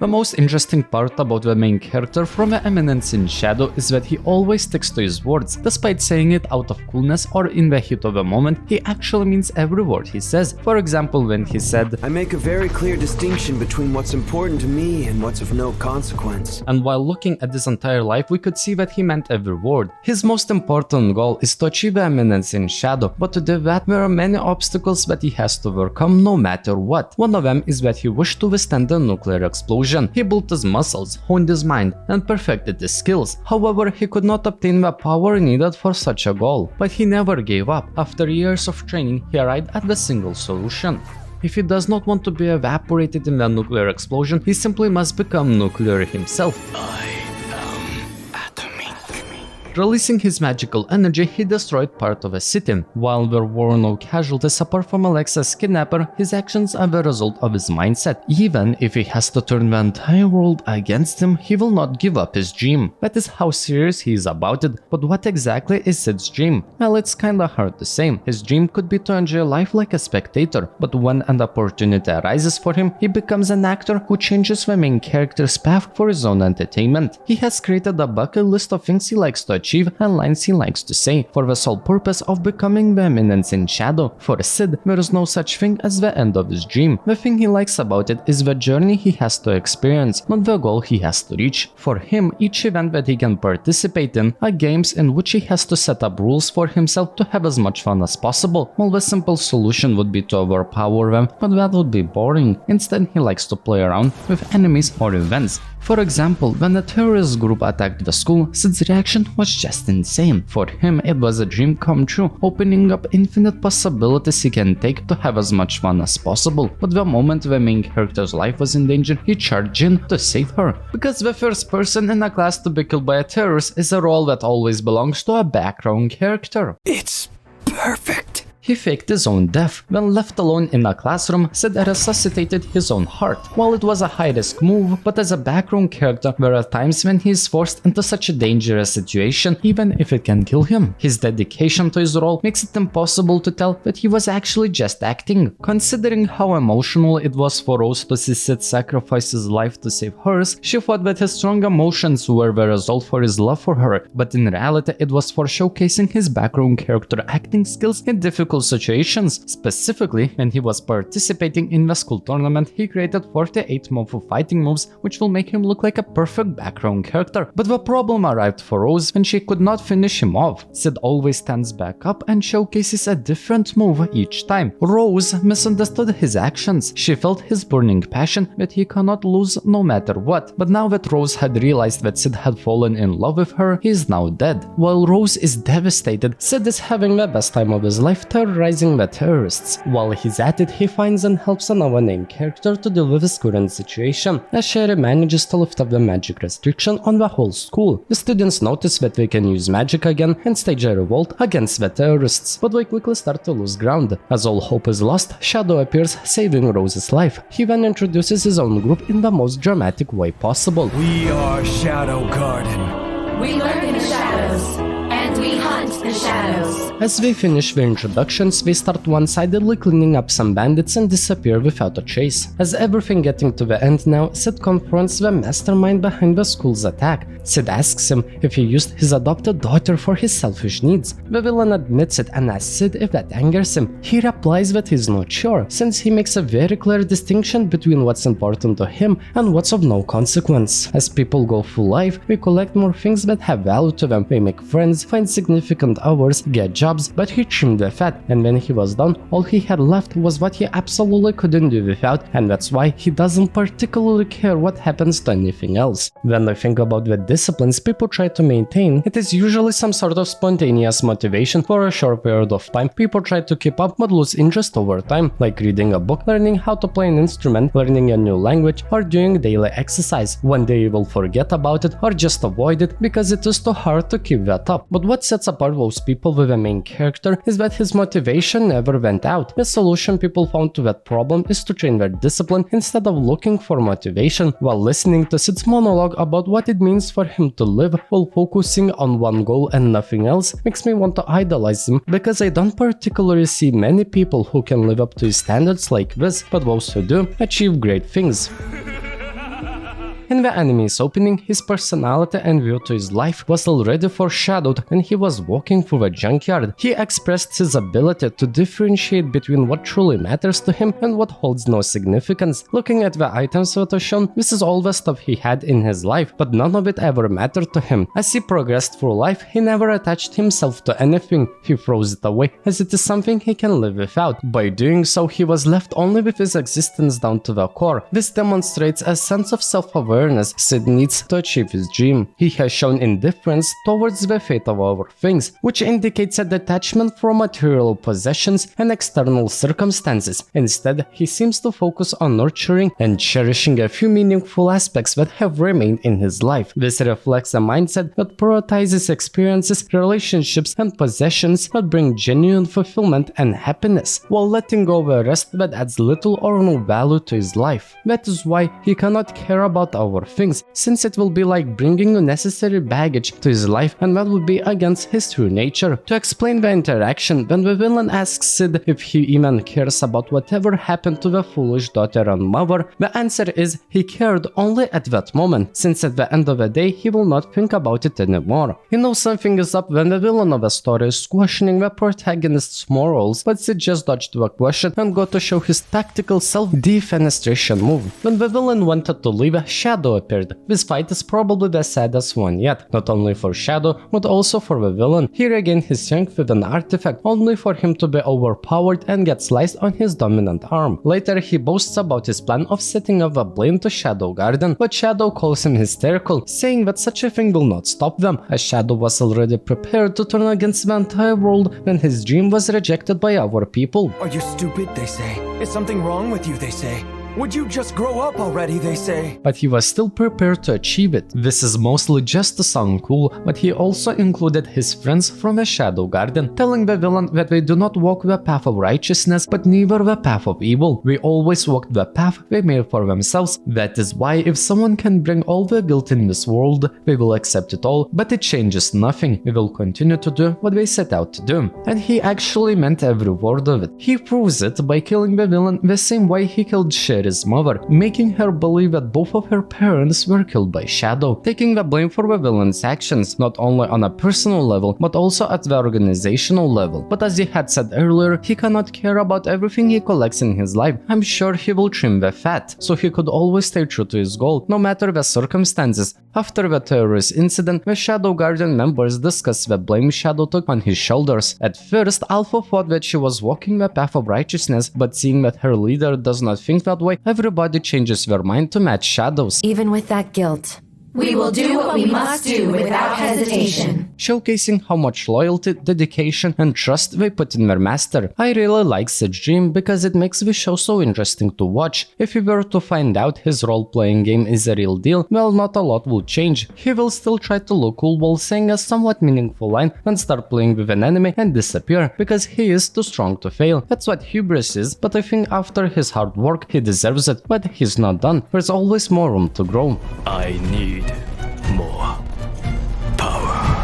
The most interesting part about the main character from the Eminence in Shadow is that he always sticks to his words, despite saying it out of coolness or in the heat of the moment. He actually means every word he says. For example, when he said, "I make a very clear distinction between what's important to me and what's of no consequence." And while looking at his entire life, we could see that he meant every word. His most important goal is to achieve Eminence in Shadow, but to do that there are many obstacles that he has to overcome no matter what. One of them is that he wished to withstand the nuclear explosion. He built his muscles, honed his mind, and perfected his skills. However, he could not obtain the power needed for such a goal. But he never gave up. After years of training, he arrived at the single solution. If he does not want to be evaporated in the nuclear explosion, he simply must become nuclear himself. Releasing his magical energy, he destroyed part of a city. While there were no casualties apart from Alexa's kidnapper, his actions are the result of his mindset. Even if he has to turn the entire world against him, he will not give up his dream. That is how serious he is about it. But what exactly is Cid's dream? Well, it's kinda hard to say. His dream could be to enjoy life like a spectator, but when an opportunity arises for him, he becomes an actor who changes the main character's path for his own entertainment. He has created a bucket list of things he likes to achieve and lines he likes to say, for the sole purpose of becoming the Eminence in Shadow. For Cid, there is no such thing as the end of his dream. The thing he likes about it is the journey he has to experience, not the goal he has to reach. For him, each event that he can participate in are games in which he has to set up rules for himself to have as much fun as possible. Well, the simple solution would be to overpower them, but that would be boring. Instead, he likes to play around with enemies or events. For example, when a terrorist group attacked the school, Cid's reaction was just insane. For him, it was a dream come true, opening up infinite possibilities he can take to have as much fun as possible. But the moment the main character's life was in danger, he charged in to save her. Because the first person in a class to be killed by a terrorist is a role that always belongs to a background character. It's perfect. He faked his own death. When left alone in a classroom, Cid resuscitated his own heart. While it was a high-risk move, but as a background character, there are times when he is forced into such a dangerous situation, even if it can kill him. His dedication to his role makes it impossible to tell that he was actually just acting. Considering how emotional it was for Rose to see Cid sacrifice his life to save hers, she thought that his strong emotions were the result for his love for her, but in reality it was for showcasing his background character acting skills in difficult situations. Specifically, when he was participating in the school tournament, he created 48 Mofu fighting moves, which will make him look like a perfect background character. But the problem arrived for Rose when she could not finish him off. Cid always stands back up and showcases a different move each time. Rose misunderstood his actions. She felt his burning passion that he cannot lose no matter what. But now that Rose had realized that Cid had fallen in love with her, he is now dead. While Rose is devastated, Cid is having the best time of his life terrorizing the terrorists. While he's at it, he finds and helps another named character to deal with his current situation, as Sherry manages to lift up the magic restriction on the whole school. The students notice that they can use magic again and stage a revolt against the terrorists, but they quickly start to lose ground. As all hope is lost, Shadow appears, saving Rose's life. He then introduces his own group in the most dramatic way possible. We are Shadow Garden. We lurk in the shadows, and we hunt the shadows. As they finish their introductions, they start one-sidedly cleaning up some bandits and disappear without a trace. As everything getting to the end now, Cid confronts the mastermind behind the school's attack. Cid asks him if he used his adopted daughter for his selfish needs. The villain admits it and asks Cid if that angers him. He replies that he's not sure, since he makes a very clear distinction between what's important to him and what's of no consequence. As people go through life, they collect more things that have value to them. They make friends, find significant hours, get jobs, but he trimmed the fat, and when he was done, all he had left was what he absolutely couldn't do without, and that's why he doesn't particularly care what happens to anything else. When I think about the disciplines people try to maintain, it is usually some sort of spontaneous motivation for a short period of time. People try to keep up but lose interest over time, like reading a book, learning how to play an instrument, learning a new language, or doing daily exercise. One day you will forget about it or just avoid it because it is too hard to keep that up. But what sets apart those people with a main character is that his motivation never went out. The solution people found to that problem is to train their discipline instead of looking for motivation. While listening to Cid's monologue about what it means for him to live while focusing on one goal and nothing else makes me want to idolize him, because I don't particularly see many people who can live up to his standards like this, but those who do achieve great things. In the anime's opening, his personality and view to his life was already foreshadowed when he was walking through a junkyard. He expressed his ability to differentiate between what truly matters to him and what holds no significance. Looking at the items that are shown, this is all the stuff he had in his life, but none of it ever mattered to him. As he progressed through life, he never attached himself to anything. He throws it away as it is something he can live without. By doing so, he was left only with his existence down to the core. This demonstrates a sense of self-awareness Cid needs to achieve his dream. He has shown indifference towards the fate of other things, which indicates a detachment from material possessions and external circumstances. Instead, he seems to focus on nurturing and cherishing a few meaningful aspects that have remained in his life. This reflects a mindset that prioritizes experiences, relationships, and possessions that bring genuine fulfillment and happiness, while letting go of the rest that adds little or no value to his life. That is why he cannot care about other things, since it will be like bringing unnecessary baggage to his life, and that would be against his true nature. To explain the interaction, when the villain asks Cid if he even cares about whatever happened to the foolish daughter and mother, the answer is he cared only at that moment, since at the end of the day he will not think about it anymore. He knows something is up when the villain of the story is questioning the protagonist's morals, but Cid just dodged the question and got to show his tactical self-defenestration move. When the villain wanted to leave, Shadow appeared. This fight is probably the saddest one yet, not only for Shadow, but also for the villain. He regained his strength with an artifact, only for him to be overpowered and get sliced on his dominant arm. Later, he boasts about his plan of setting up a blame to Shadow Garden, but Shadow calls him hysterical, saying that such a thing will not stop them, as Shadow was already prepared to turn against the entire world when his dream was rejected by other people. Are you stupid, they say? Is something wrong with you, they say? Would you just grow up already, they say? But he was still prepared to achieve it. This is mostly just to sound cool, but he also included his friends from the Shadow Garden, telling the villain that they do not walk the path of righteousness, but neither the path of evil. They always walk the path they made for themselves. That is why if someone can bring all the guilt in this world, they will accept it all, but it changes nothing. They will continue to do what they set out to do. And he actually meant every word of it. He proves it by killing the villain the same way he killed Sherry's mother, making her believe that both of her parents were killed by Shadow, taking the blame for the villain's actions, not only on a personal level, but also at the organizational level. But as he had said earlier, he cannot care about everything he collects in his life. I'm sure he will trim the fat, so he could always stay true to his goal, no matter the circumstances. After the terrorist incident, the Shadow Garden members discussed the blame Shadow took on his shoulders. At first, Alpha thought that she was walking the path of righteousness, but seeing that her leader does not think that way, everybody changes their mind to match Shadow's. Even with that guilt, we will do what we must do without hesitation. Showcasing how much loyalty, dedication, and trust they put in their master. I really like Cid's dream because it makes the show so interesting to watch. If we were to find out his role-playing game is a real deal, well, not a lot will change. He will still try to look cool while saying a somewhat meaningful line and start playing with an enemy and disappear, because he is too strong to fail. That's what hubris is, but I think after his hard work, he deserves it. But he's not done. There's always more room to grow. I need more power.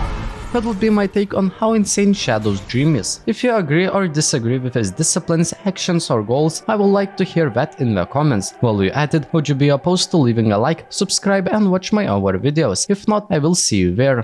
That would be my take on how insane Shadow's dream is. If you agree or disagree with his disciplines, actions or goals, I would like to hear that in the comments. While you're at it, would you be opposed to leaving a like, subscribe and watch my other videos? If not, I will see you there.